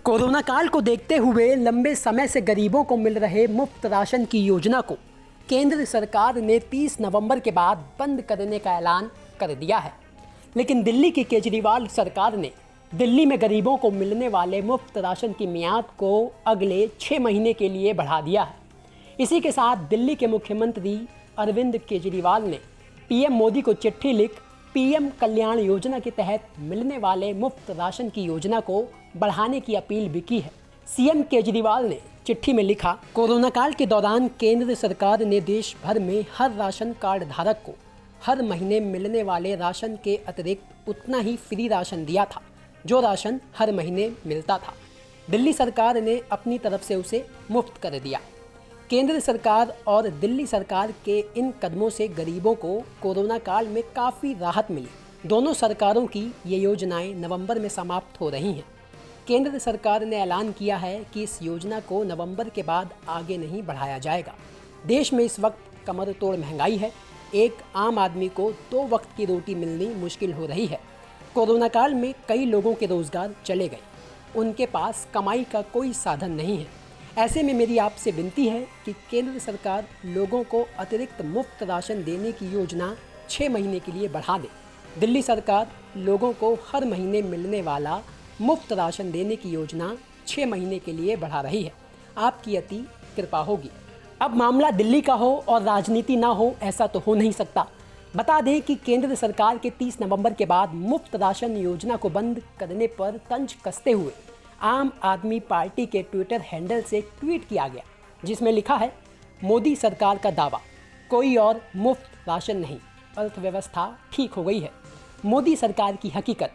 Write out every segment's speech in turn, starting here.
Corona काल को देखते हुए लंबे समय से गरीबों को मिल रहे मुफ्त राशन की योजना को केंद्र सरकार ने 30 नवंबर के बाद बंद करने का ऐलान कर दिया है। लेकिन दिल्ली की केजरीवाल सरकार ने दिल्ली में गरीबों को मिलने वाले मुफ्त राशन की मियाद को अगले 6 महीने के लिए बढ़ा दिया है। इसी के साथ दिल्ली के मुख्यमंत्री अरविंद केजरीवाल ने पीएम मोदी को चिट्ठी लिख पीएम कल्याण योजना के तहत मिलने वाले मुफ्त राशन की योजना को बढ़ाने की अपील भी की है। सीएम केजरीवाल ने चिट्ठी में लिखा, कोरोना काल के दौरान केंद्र सरकार ने देश भर में हर राशन कार्ड धारक को हर महीने मिलने वाले राशन के अतिरिक्त उतना ही फ्री राशन दिया था जो राशन हर महीने मिलता था। दिल्ली सरकार ने अपनी तरफ से उसे मुफ्त कर दिया। केंद्र सरकार और दिल्ली सरकार के इन कदमों से गरीबों को कोरोना काल में काफ़ी राहत मिली। दोनों सरकारों की ये योजनाएं नवंबर में समाप्त हो रही हैं। केंद्र सरकार ने ऐलान किया है कि इस योजना को नवंबर के बाद आगे नहीं बढ़ाया जाएगा। देश में इस वक्त कमर तोड़ महंगाई है। एक आम आदमी को 2 वक्त की रोटी मिलनी मुश्किल हो रही है। कोरोना काल में कई लोगों के रोजगार चले गए, उनके पास कमाई का कोई साधन नहीं है। ऐसे में मेरी आपसे विनती है कि केंद्र सरकार लोगों को अतिरिक्त मुफ्त राशन देने की योजना 6 महीने के लिए बढ़ा दे। दिल्ली सरकार लोगों को हर महीने मिलने वाला मुफ्त राशन देने की योजना 6 महीने के लिए बढ़ा रही है। आपकी अति कृपा होगी। अब मामला दिल्ली का हो और राजनीति ना हो, ऐसा तो हो नहीं सकता। बता दें कि केंद्र सरकार के 30 नवंबर के बाद मुफ्त राशन योजना को बंद करने पर तंज कसते हुए आम आदमी पार्टी के ट्विटर हैंडल से ट्वीट किया गया, जिसमें लिखा है, मोदी सरकार का दावा, कोई और मुफ्त राशन नहीं, अर्थव्यवस्था ठीक हो गई है। मोदी सरकार की हकीकत,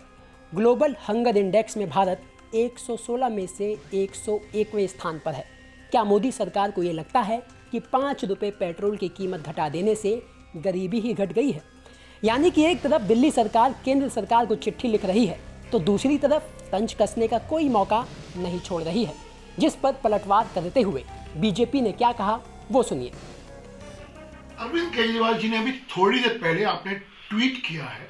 ग्लोबल हंगर इंडेक्स में भारत 116 में से 101वें स्थान पर है। क्या मोदी सरकार को ये लगता है कि 5 रुपये पेट्रोल की कीमत घटा देने से गरीबी ही घट गई है? यानी कि एक तरफ दिल्ली सरकार केंद्र सरकार को चिट्ठी लिख रही है तो दूसरी तरफ तंज कसने का कोई मौका नहीं छोड़ रही है। जिस पर पलटवार करते हुए बीजेपी ने क्या कहा वो सुनिए। अरविंद केजरीवाल जी ने अभी थोड़ी देर पहले आपने ट्वीट किया है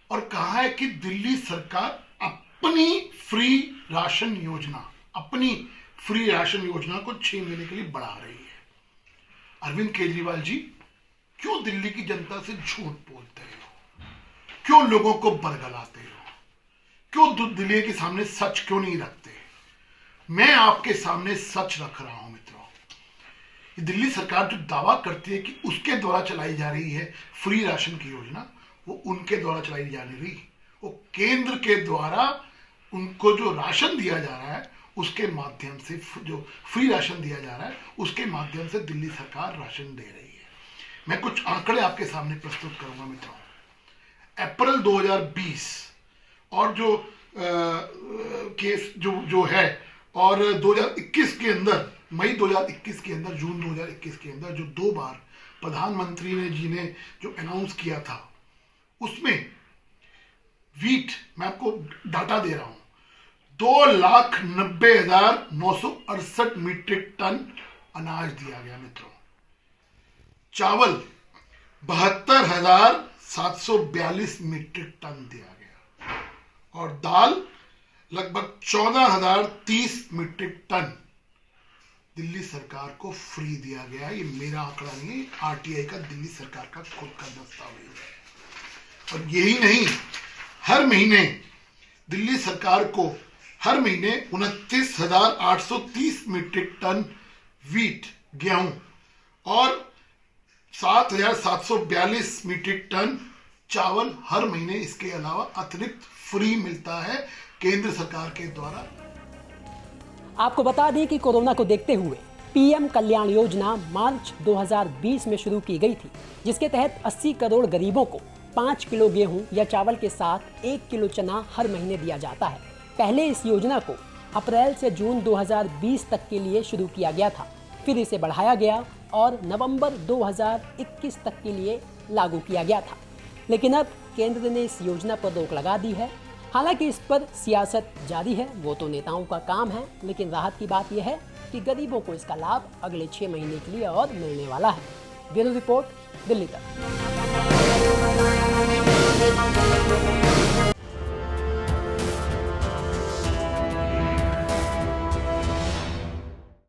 और कहा है कि दिल्ली सरकार अपनी फ्री राशन योजना को 6 महीने के लिए बढ़ा रही है। अरविंद केजरीवाल जी, क्यों दिल्ली की जनता से झूठ बोलते हो? क्यों लोगों को बरगलाते हो? क्यों दिल्ली के सामने सच क्यों नहीं रखते? मैं आपके सामने सच रख रहा हूं मित्रों। दिल्ली सरकार जो दावा करती है कि उसके द्वारा चलाई जा रही है फ्री राशन की योजना, वो उनके द्वारा चलाई जा रही, वो केंद्र के द्वारा उनको जो राशन दिया जा रहा है उसके माध्यम से, जो फ्री राशन दिया जा रहा है उसके माध्यम से दिल्ली सरकार राशन दे रही है। मैं कुछ आंकड़े आपके सामने प्रस्तुत करूंगा मित्रों। अप्रैल 2020 और जो केस जो है, और 2021 के अंदर, मई 2021 के अंदर, जून 2021 के अंदर जो 2 बार प्रधानमंत्री जी ने जो अनाउंस किया था, उसमें वीट, मैं आपको डाटा दे रहा हूं, 2,90,968 मीट्रिक टन अनाज दिया गया मित्रों। चावल 72,742 मीट्रिक टन दिया गया और दाल लगभग 14,030 मीट्रिक टन दिल्ली सरकार को फ्री दिया गया। ये मेरा आंकड़ा नहीं, आरटीआई का, दिल्ली सरकार का खुद का दस्तावेज है। और यही नहीं, हर महीने दिल्ली सरकार को हर महीने 29,830 मीट्रिक टन वीट, गेहूं और 7,742 मीट्रिक टन चावल हर महीने इसके अलावा अतिरिक्त फ्री मिलता है केंद्र सरकार के द्वारा। आपको बता दें कि कोरोना को देखते हुए पीएम कल्याण योजना मार्च 2020 में शुरू की गई थी, जिसके तहत 80 करोड़ गरीबों को 5 किलो गेहूं या चावल के साथ 1 किलो चना हर महीने दिया जाता है। पहले इस योजना को अप्रैल से जून 2020 तक के लिए शुरू किया गया था, फिर इसे बढ़ाया गया और नवंबर 2021 तक के लिए लागू किया गया था। लेकिन अब केंद्र ने इस योजना पर रोक लगा दी है। हालांकि इस पर सियासत जारी है, वो तो नेताओं का काम है, लेकिन राहत की बात यह है कि गरीबों को इसका लाभ अगले 6 महीने के लिए और मिलने वाला है। ब्यूरो रिपोर्ट, दिल्ली तक।